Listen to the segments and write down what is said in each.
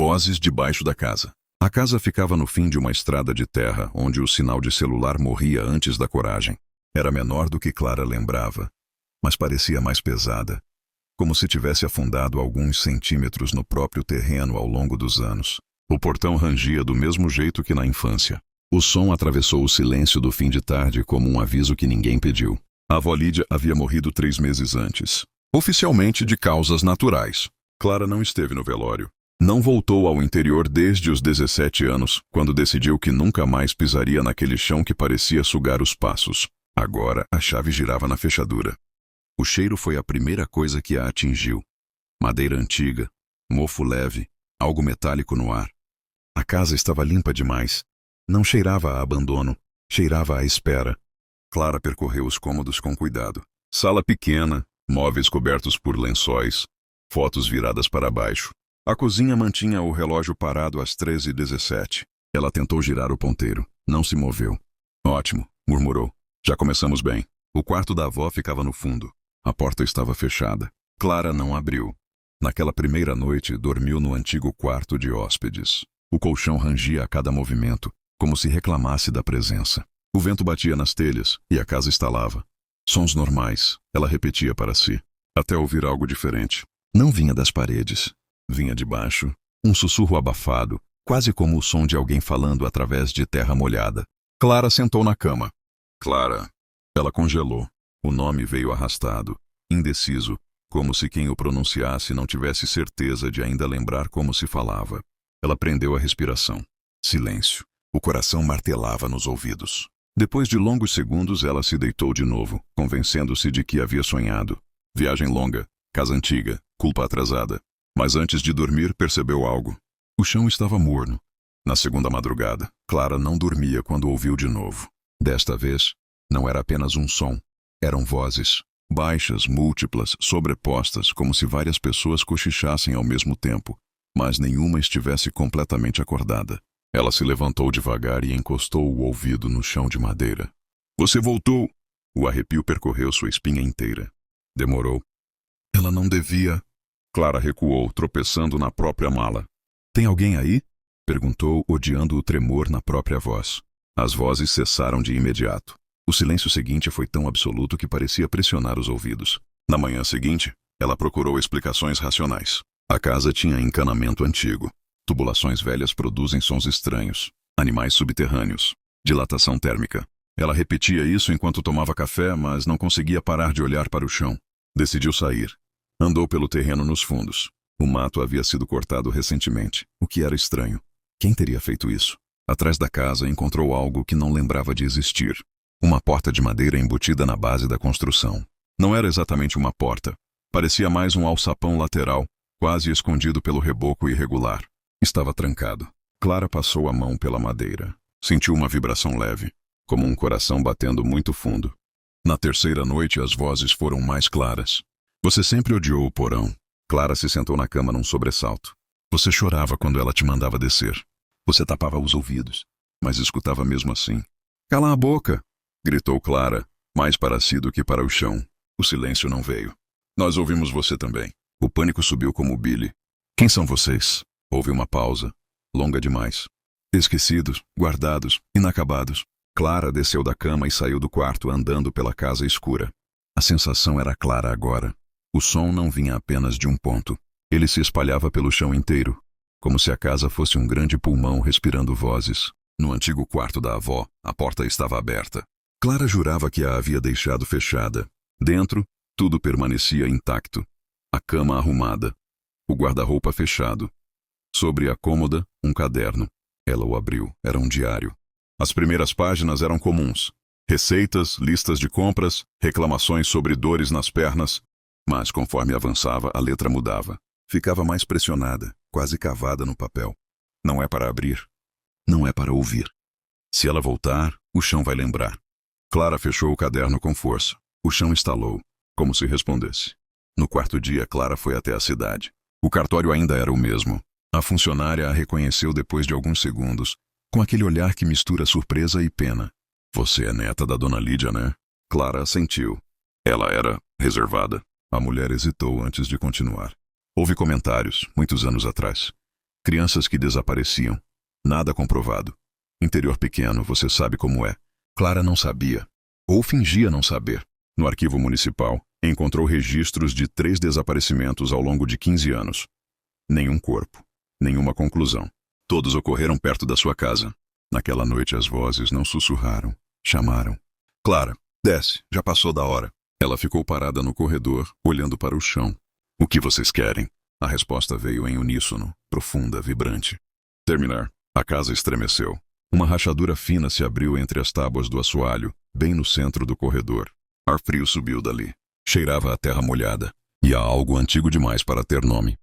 Vozes debaixo da casa. A casa ficava no fim de uma estrada de terra, onde o sinal de celular morria antes da coragem. Era menor do que Clara lembrava, mas parecia mais pesada, como se tivesse afundado alguns centímetros no próprio terreno ao longo dos anos. O portão rangia do mesmo jeito que na infância. O som atravessou o silêncio do fim de tarde como um aviso que ninguém pediu. A avó Lídia havia morrido 3 meses antes, oficialmente de causas naturais. Clara não esteve no velório. Não voltou ao interior desde os 17 anos, quando decidiu que nunca mais pisaria naquele chão que parecia sugar os passos. Agora a chave girava na fechadura. O cheiro foi a primeira coisa que a atingiu. Madeira antiga, mofo leve, algo metálico no ar. A casa estava limpa demais. Não cheirava a abandono, cheirava a espera. Clara percorreu os cômodos com cuidado. Sala pequena, móveis cobertos por lençóis, fotos viradas para baixo. A cozinha mantinha o relógio parado às 13h17. Ela tentou girar o ponteiro. Não se moveu. Ótimo, murmurou. Já começamos bem. O quarto da avó ficava no fundo. A porta estava fechada. Clara não abriu. Naquela primeira noite, dormiu no antigo quarto de hóspedes. O colchão rangia a cada movimento, como se reclamasse da presença. O vento batia nas telhas e a casa estalava. Sons normais, ela repetia para si, até ouvir algo diferente. Não vinha das paredes. Vinha de baixo, um sussurro abafado, quase como o som de alguém falando através de terra molhada. Clara sentou na cama. Clara. Ela congelou. O nome veio arrastado, indeciso, como se quem o pronunciasse não tivesse certeza de ainda lembrar como se falava. Ela prendeu a respiração. Silêncio. O coração martelava nos ouvidos. Depois de longos segundos, ela se deitou de novo, convencendo-se de que havia sonhado. Viagem longa, casa antiga, culpa atrasada. Mas antes de dormir, percebeu algo. O chão estava morno. Na segunda madrugada, Clara não dormia quando ouviu de novo. Desta vez, não era apenas um som. Eram vozes, baixas, múltiplas, sobrepostas, como se várias pessoas cochichassem ao mesmo tempo, mas nenhuma estivesse completamente acordada. Ela se levantou devagar e encostou o ouvido no chão de madeira. Você voltou! O arrepio percorreu sua espinha inteira. Demorou. Ela não devia... Clara recuou, tropeçando na própria mala. Tem alguém aí? Perguntou, odiando o tremor na própria voz. As vozes cessaram de imediato. O silêncio seguinte foi tão absoluto que parecia pressionar os ouvidos. Na manhã seguinte, ela procurou explicações racionais. A casa tinha encanamento antigo. Tubulações velhas produzem sons estranhos. Animais subterrâneos. Dilatação térmica. Ela repetia isso enquanto tomava café, mas não conseguia parar de olhar para o chão. Decidiu sair. Andou pelo terreno nos fundos. O mato havia sido cortado recentemente, o que era estranho. Quem teria feito isso? Atrás da casa encontrou algo que não lembrava de existir. Uma porta de madeira embutida na base da construção. Não era exatamente uma porta. Parecia mais um alçapão lateral, quase escondido pelo reboco irregular. Estava trancado. Clara passou a mão pela madeira. Sentiu uma vibração leve, como um coração batendo muito fundo. Na terceira noite, as vozes foram mais claras. Você sempre odiou o porão. Clara se sentou na cama num sobressalto. Você chorava quando ela te mandava descer. Você tapava os ouvidos, mas escutava mesmo assim. Cala a boca! Gritou Clara, mais para si do que para o chão. O silêncio não veio. Nós ouvimos você também. O pânico subiu como Billy. Quem são vocês? Houve uma pausa, longa demais. Esquecidos, guardados, inacabados. Clara desceu da cama e saiu do quarto andando pela casa escura. A sensação era clara agora. O som não vinha apenas de um ponto. Ele se espalhava pelo chão inteiro, como se a casa fosse um grande pulmão respirando vozes. No antigo quarto da avó, a porta estava aberta. Clara jurava que a havia deixado fechada. Dentro, tudo permanecia intacto. A cama arrumada. O guarda-roupa fechado. Sobre a cômoda, um caderno. Ela o abriu. Era um diário. As primeiras páginas eram comuns. Receitas, listas de compras, reclamações sobre dores nas pernas. Mas, conforme avançava, a letra mudava. Ficava mais pressionada, quase cavada no papel. Não é para abrir. Não é para ouvir. Se ela voltar, o chão vai lembrar. Clara fechou o caderno com força. O chão estalou, como se respondesse. No quarto dia, Clara foi até a cidade. O cartório ainda era o mesmo. A funcionária a reconheceu depois de alguns segundos, com aquele olhar que mistura surpresa e pena. Você é neta da dona Lídia, né? Clara assentiu. Ela era reservada. A mulher hesitou antes de continuar. Houve comentários, muitos anos atrás. Crianças que desapareciam. Nada comprovado. Interior pequeno, você sabe como é. Clara não sabia. Ou fingia não saber. No arquivo municipal, encontrou registros de 3 desaparecimentos ao longo de 15 anos. Nenhum corpo. Nenhuma conclusão. Todos ocorreram perto da sua casa. Naquela noite as vozes não sussurraram. Chamaram. Clara, desce, já passou da hora. Ela ficou parada no corredor, olhando para o chão. O que vocês querem? A resposta veio em uníssono, profunda, vibrante. Terminar. A casa estremeceu. Uma rachadura fina se abriu entre as tábuas do assoalho, bem no centro do corredor. Ar frio subiu dali. Cheirava a terra molhada. E a algo antigo demais para ter nome.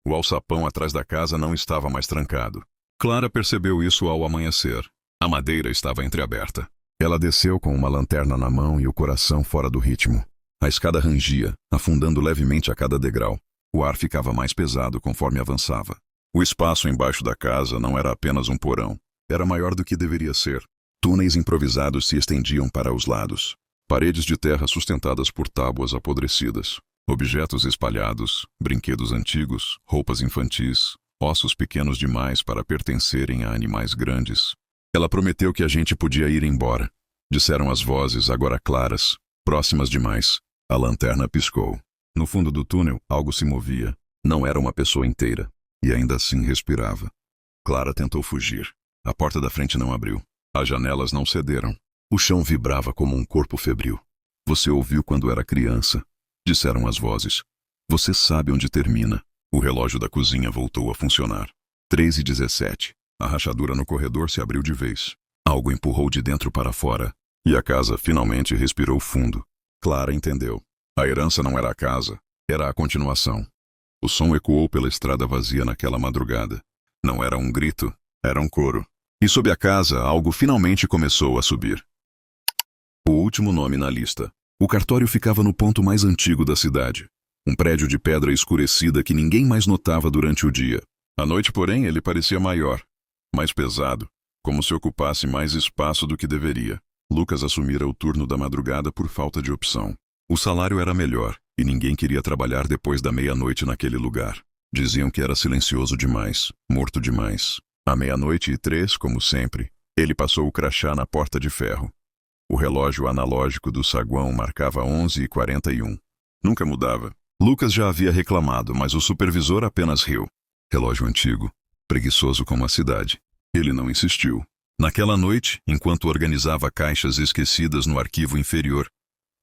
O alçapão atrás da casa não estava mais trancado. Clara percebeu isso ao amanhecer. A madeira estava entreaberta. Ela desceu com uma lanterna na mão e o coração fora do ritmo. A escada rangia, afundando levemente a cada degrau. O ar ficava mais pesado conforme avançava. O espaço embaixo da casa não era apenas um porão. Era maior do que deveria ser. Túneis improvisados se estendiam para os lados. Paredes de terra sustentadas por tábuas apodrecidas. Objetos espalhados, brinquedos antigos, roupas infantis, ossos pequenos demais para pertencerem a animais grandes. Ela prometeu que a gente podia ir embora. Disseram as vozes, agora claras, próximas demais. A lanterna piscou. No fundo do túnel, algo se movia. Não era uma pessoa inteira. E ainda assim respirava. Clara tentou fugir. A porta da frente não abriu. As janelas não cederam. O chão vibrava como um corpo febril. Você ouviu quando era criança, disseram as vozes. Você sabe onde termina. O relógio da cozinha voltou a funcionar. 3h17. A rachadura no corredor se abriu de vez. Algo empurrou de dentro para fora. E a casa finalmente respirou fundo. Clara entendeu. A herança não era a casa, era a continuação. O som ecoou pela estrada vazia naquela madrugada. Não era um grito, era um coro. E sob a casa, algo finalmente começou a subir. O último nome na lista. O cartório ficava no ponto mais antigo da cidade. Um prédio de pedra escurecida que ninguém mais notava durante o dia. À noite, porém, ele parecia maior, mais pesado, como se ocupasse mais espaço do que deveria. Lucas assumira o turno da madrugada por falta de opção. O salário era melhor, e ninguém queria trabalhar depois da meia-noite naquele lugar. Diziam que era silencioso demais, morto demais. À 00:03, como sempre, ele passou o crachá na porta de ferro. O relógio analógico do saguão marcava 11h41. Nunca mudava. Lucas já havia reclamado, mas o supervisor apenas riu. Relógio antigo, preguiçoso como a cidade. Ele não insistiu. Naquela noite, enquanto organizava caixas esquecidas no arquivo inferior,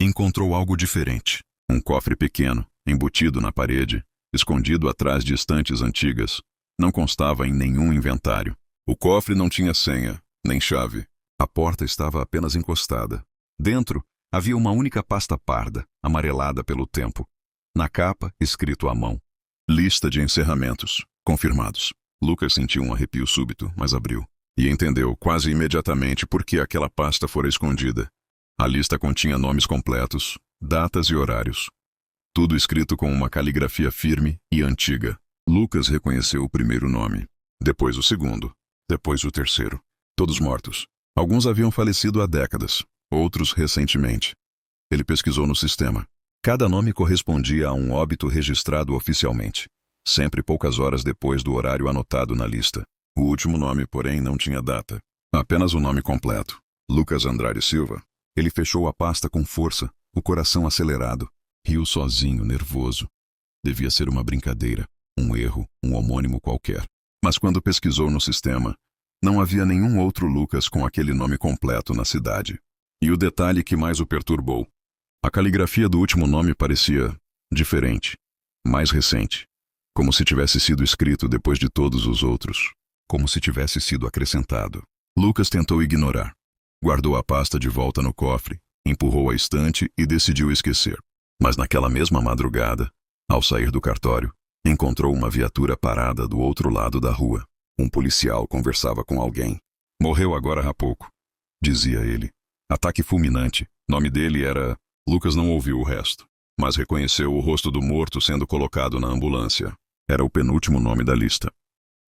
encontrou algo diferente. Um cofre pequeno, embutido na parede, escondido atrás de estantes antigas. Não constava em nenhum inventário. O cofre não tinha senha, nem chave. A porta estava apenas encostada. Dentro, havia uma única pasta parda, amarelada pelo tempo. Na capa, escrito à mão. Lista de encerramentos, confirmados. Lucas sentiu um arrepio súbito, mas abriu. E entendeu quase imediatamente por que aquela pasta fora escondida. A lista continha nomes completos, datas e horários. Tudo escrito com uma caligrafia firme e antiga. Lucas reconheceu o primeiro nome, depois o segundo, depois o terceiro. Todos mortos. Alguns haviam falecido há décadas, outros recentemente. Ele pesquisou no sistema. Cada nome correspondia a um óbito registrado oficialmente, sempre poucas horas depois do horário anotado na lista. O último nome, porém, não tinha data. Apenas o nome completo. Lucas Andrade Silva. Ele fechou a pasta com força, o coração acelerado. Riu sozinho, nervoso. Devia ser uma brincadeira, um erro, um homônimo qualquer. Mas quando pesquisou no sistema, não havia nenhum outro Lucas com aquele nome completo na cidade. E o detalhe que mais o perturbou. A caligrafia do último nome parecia diferente, mais recente. Como se tivesse sido escrito depois de todos os outros. Como se tivesse sido acrescentado. Lucas tentou ignorar. Guardou a pasta de volta no cofre, empurrou a estante e decidiu esquecer. Mas naquela mesma madrugada, ao sair do cartório, encontrou uma viatura parada do outro lado da rua. Um policial conversava com alguém. Morreu agora há pouco, dizia ele. Ataque fulminante. Nome dele era... Lucas não ouviu o resto, mas reconheceu o rosto do morto sendo colocado na ambulância. Era o penúltimo nome da lista.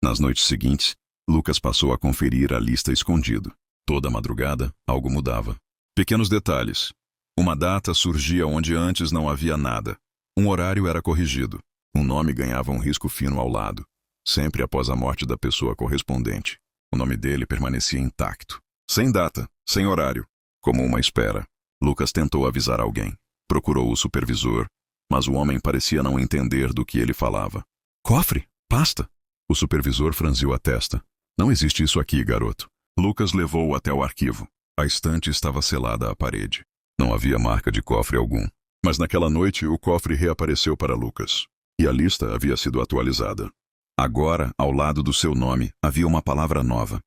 Nas noites seguintes, Lucas passou a conferir a lista escondido. Toda madrugada, algo mudava. Pequenos detalhes. Uma data surgia onde antes não havia nada. Um horário era corrigido. Um nome ganhava um risco fino ao lado. sempre após a morte da pessoa correspondente. O nome dele permanecia intacto. Sem data, sem horário, como uma espera. Lucas tentou avisar alguém. Procurou o supervisor, mas o homem parecia não entender do que ele falava. Cofre? Pasta? O supervisor franziu a testa. Não existe isso aqui, garoto. Lucas levou-o até o arquivo. A estante estava selada à parede. Não havia marca de cofre algum. Mas naquela noite o cofre reapareceu para Lucas. E a lista havia sido atualizada. Agora, ao lado do seu nome, havia uma palavra nova.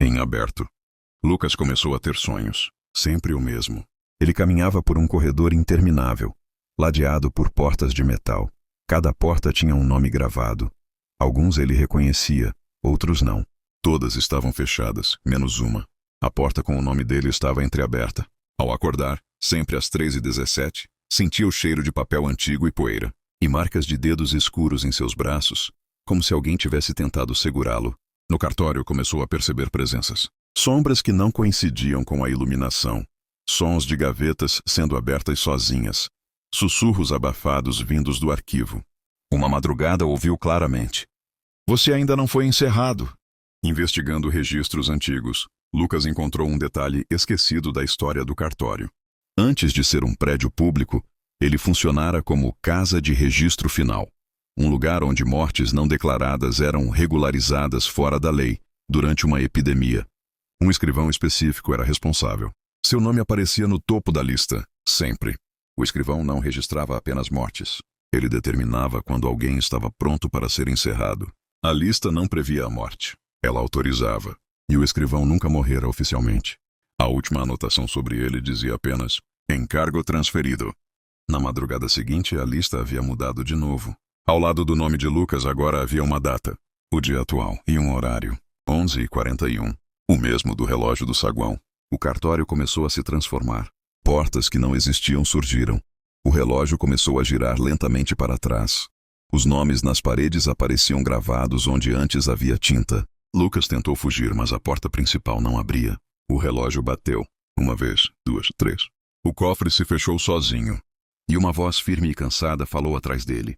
Em aberto. Lucas começou a ter sonhos. Sempre o mesmo. Ele caminhava por um corredor interminável, ladeado por portas de metal. Cada porta tinha um nome gravado. Alguns ele reconhecia, outros não. Todas estavam fechadas, menos uma. A porta com o nome dele estava entreaberta. Ao acordar, sempre às 3h17, sentia o cheiro de papel antigo e poeira, e marcas de dedos escuros em seus braços, como se alguém tivesse tentado segurá-lo. No cartório começou a perceber presenças. Sombras que não coincidiam com a iluminação. Sons de gavetas sendo abertas sozinhas. Sussurros abafados vindos do arquivo. Uma madrugada ouviu claramente. Você ainda não foi encerrado. Investigando registros antigos, Lucas encontrou um detalhe esquecido da história do cartório. Antes de ser um prédio público, ele funcionara como casa de registro final. Um lugar onde mortes não declaradas eram regularizadas fora da lei, durante uma epidemia. Um escrivão específico era responsável. Seu nome aparecia no topo da lista, sempre. O escrivão não registrava apenas mortes. Ele determinava quando alguém estava pronto para ser encerrado. A lista não previa a morte. Ela autorizava. E o escrivão nunca morrera oficialmente. A última anotação sobre ele dizia apenas, encargo transferido. Na madrugada seguinte, a lista havia mudado de novo. Ao lado do nome de Lucas agora havia uma data, o dia atual e um horário, 11h41, o mesmo do relógio do saguão. O cartório começou a se transformar. Portas que não existiam surgiram. O relógio começou a girar lentamente para trás. Os nomes nas paredes apareciam gravados onde antes havia tinta. Lucas tentou fugir, mas a porta principal não abria. O relógio bateu. Uma vez, duas, três. O cofre se fechou sozinho. E uma voz firme e cansada falou atrás dele.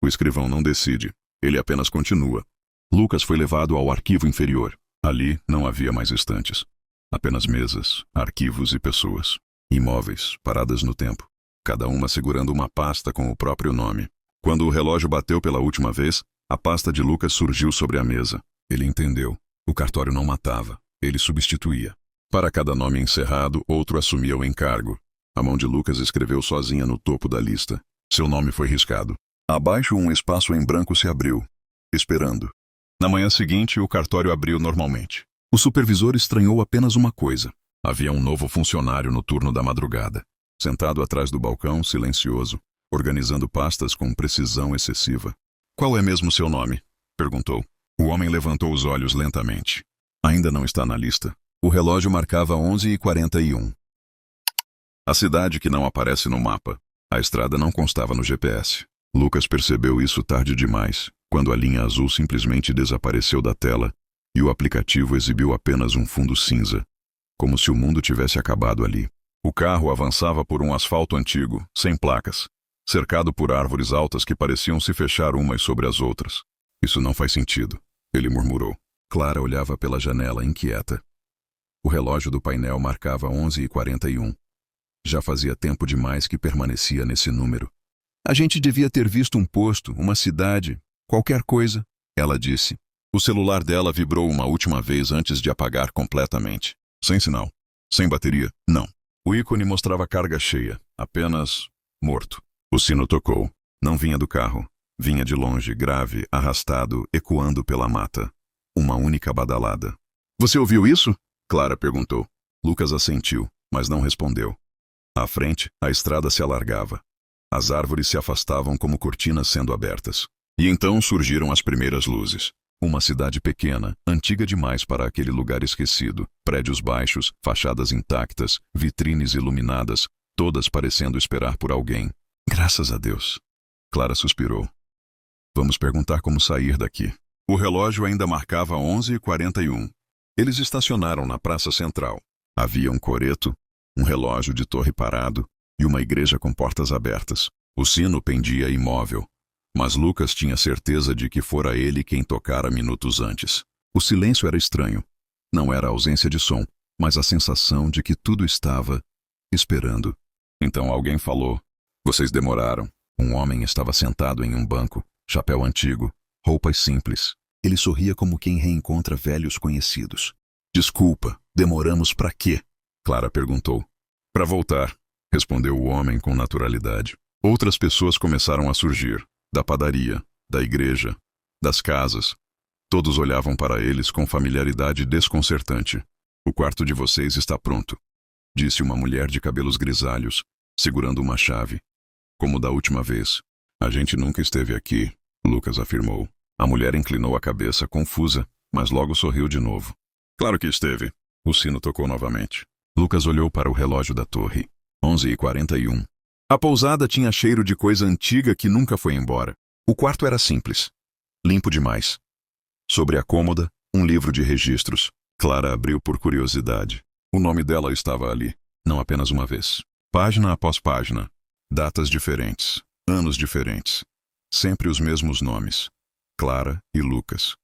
O escrivão não decide. Ele apenas continua. Lucas foi levado ao arquivo inferior. Ali não havia mais estantes. Apenas mesas, arquivos e pessoas. Imóveis, paradas no tempo. Cada uma segurando uma pasta com o próprio nome. Quando o relógio bateu pela última vez, a pasta de Lucas surgiu sobre a mesa. Ele entendeu. O cartório não matava. Ele substituía. Para cada nome encerrado, outro assumia o encargo. A mão de Lucas escreveu sozinha no topo da lista. Seu nome foi riscado. Abaixo, um espaço em branco se abriu, esperando. Na manhã seguinte, o cartório abriu normalmente. O supervisor estranhou apenas uma coisa. Havia um novo funcionário no turno da madrugada. Sentado atrás do balcão, silencioso, organizando pastas com precisão excessiva. Qual é mesmo seu nome? Perguntou. O homem levantou os olhos lentamente. Ainda não está na lista. O relógio marcava 11h41. A cidade que não aparece no mapa. A estrada não constava no GPS. Lucas percebeu isso tarde demais, quando a linha azul simplesmente desapareceu da tela e o aplicativo exibiu apenas um fundo cinza, como se o mundo tivesse acabado ali. O carro avançava por um asfalto antigo, sem placas, cercado por árvores altas que pareciam se fechar umas sobre as outras. Isso não faz sentido, ele murmurou. Clara olhava pela janela inquieta. O relógio do painel marcava 11h41. Já fazia tempo demais que permanecia nesse número. A gente devia ter visto um posto, uma cidade, qualquer coisa, ela disse. O celular dela vibrou uma última vez antes de apagar completamente. Sem sinal. Sem bateria, não. O ícone mostrava carga cheia, apenas morto. O sino tocou. Não vinha do carro. Vinha de longe, grave, arrastado, ecoando pela mata. Uma única badalada. Você ouviu isso? Clara perguntou. Lucas assentiu, mas não respondeu. À frente, a estrada se alargava. As árvores se afastavam como cortinas sendo abertas. E então surgiram as primeiras luzes. Uma cidade pequena, antiga demais para aquele lugar esquecido. Prédios baixos, fachadas intactas, vitrines iluminadas, todas parecendo esperar por alguém. Graças a Deus. Clara suspirou. Vamos perguntar como sair daqui. O relógio ainda marcava 11h41. Eles estacionaram na praça central. Havia um coreto, um relógio de torre parado e uma igreja com portas abertas. O sino pendia imóvel. Mas Lucas tinha certeza de que fora ele quem tocara minutos antes. O silêncio era estranho. Não era a ausência de som, mas a sensação de que tudo estava esperando. Então alguém falou: "Vocês demoraram." Um homem estava sentado em um banco, chapéu antigo, roupas simples. Ele sorria como quem reencontra velhos conhecidos. "Desculpa, demoramos pra quê?" Clara perguntou. "Pra voltar", respondeu o homem com naturalidade. Outras pessoas começaram a surgir, da padaria, da igreja, das casas. Todos olhavam para eles com familiaridade desconcertante. "O quarto de vocês está pronto", disse uma mulher de cabelos grisalhos, segurando uma chave. "Como da última vez." "A gente nunca esteve aqui", Lucas afirmou. A mulher inclinou a cabeça, confusa, mas logo sorriu de novo. "Claro que esteve." O sino tocou novamente. Lucas olhou para o relógio da torre. 11h41. A pousada tinha cheiro de coisa antiga que nunca foi embora. O quarto era simples. Limpo demais. Sobre a cômoda, um livro de registros. Clara abriu por curiosidade. O nome dela estava ali, não apenas uma vez. Página após página. Datas diferentes. Anos diferentes. Sempre os mesmos nomes. Clara e Lucas.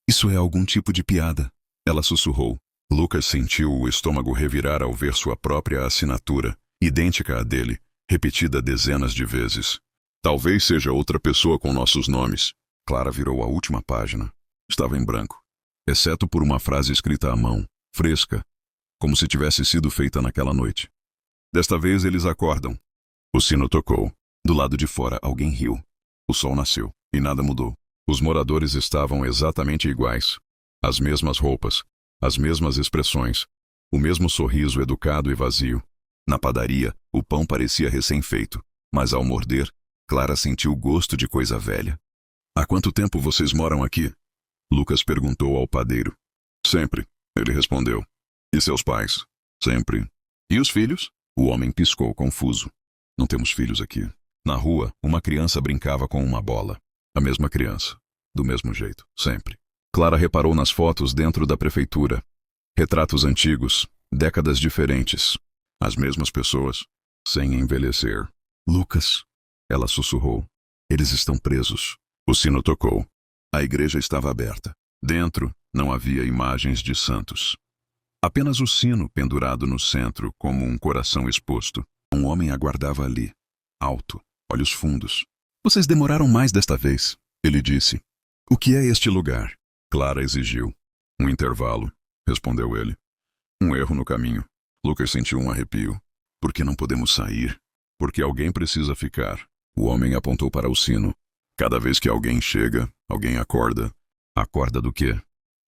"Isso é algum tipo de piada?" Ela sussurrou. Lucas sentiu o estômago revirar ao ver sua própria assinatura, idêntica à dele, repetida dezenas de vezes. "Talvez seja outra pessoa com nossos nomes." Clara virou a última página. Estava em branco, exceto por uma frase escrita à mão, fresca, como se tivesse sido feita naquela noite. "Desta vez eles acordam." O sino tocou. Do lado de fora alguém riu. O sol nasceu, e nada mudou. Os moradores estavam exatamente iguais. As mesmas roupas, as mesmas expressões, o mesmo sorriso educado e vazio. Na padaria, o pão parecia recém-feito, mas ao morder, Clara sentiu o gosto de coisa velha. "Há quanto tempo vocês moram aqui?" Lucas perguntou ao padeiro. "Sempre", ele respondeu. "E seus pais?" "Sempre." "E os filhos?" O homem piscou, confuso. "Não temos filhos aqui." Na rua, uma criança brincava com uma bola. A mesma criança. Do mesmo jeito, sempre. Clara reparou nas fotos dentro da prefeitura. Retratos antigos, décadas diferentes. As mesmas pessoas, sem envelhecer. "Lucas", ela sussurrou. "Eles estão presos." O sino tocou. A igreja estava aberta. Dentro, não havia imagens de santos. Apenas o sino pendurado no centro, como um coração exposto. Um homem aguardava ali, alto, olhos fundos. "Vocês demoraram mais desta vez", ele disse. "O que é este lugar?" Clara exigiu. "Um intervalo", respondeu ele. "Um erro no caminho." Lucas sentiu um arrepio. "Por que não podemos sair?" "Porque alguém precisa ficar." O homem apontou para o sino. "Cada vez que alguém chega, alguém acorda." "Acorda do quê?"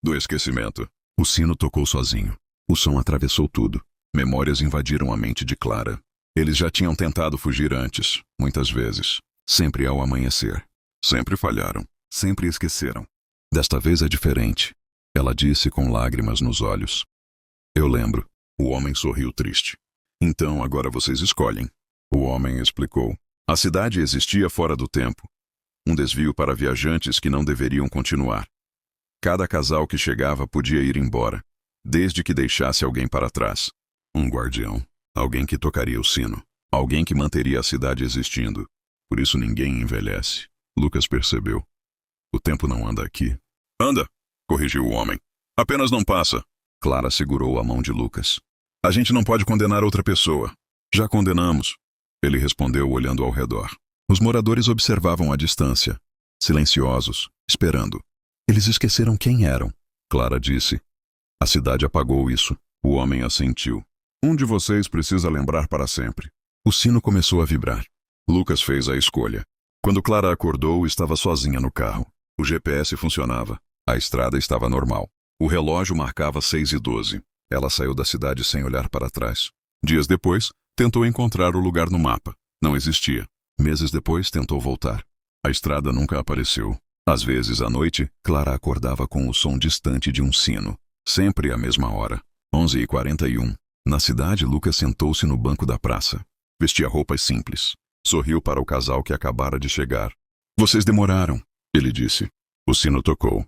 "Do esquecimento." O sino tocou sozinho. O som atravessou tudo. Memórias invadiram a mente de Clara. Eles já tinham tentado fugir antes, muitas vezes. Sempre ao amanhecer. Sempre falharam. Sempre esqueceram. "Desta vez é diferente", ela disse com lágrimas nos olhos. "Eu lembro." O homem sorriu triste. "Então agora vocês escolhem." O homem explicou. A cidade existia fora do tempo. Um desvio para viajantes que não deveriam continuar. Cada casal que chegava podia ir embora, desde que deixasse alguém para trás. Um guardião. Alguém que tocaria o sino. Alguém que manteria a cidade existindo. Por isso ninguém envelhece. Lucas percebeu. "O tempo não anda aqui." "Anda", corrigiu o homem. "Apenas não passa." Clara segurou a mão de Lucas. "A gente não pode condenar outra pessoa." "Já condenamos", ele respondeu olhando ao redor. Os moradores observavam à distância, silenciosos, esperando. "Eles esqueceram quem eram", Clara disse. "A cidade apagou isso." O homem assentiu. "Um de vocês precisa lembrar para sempre." O sino começou a vibrar. Lucas fez a escolha. Quando Clara acordou, estava sozinha no carro. O GPS funcionava. A estrada estava normal. O relógio marcava 6h12. Ela saiu da cidade sem olhar para trás. Dias depois, tentou encontrar o lugar no mapa. Não existia. Meses depois, tentou voltar. A estrada nunca apareceu. Às vezes, à noite, Clara acordava com o som distante de um sino. Sempre à mesma hora. 11h41. Na cidade, Lucas sentou-se no banco da praça. Vestia roupas simples. Sorriu para o casal que acabara de chegar. "Vocês demoraram", ele disse. O sino tocou.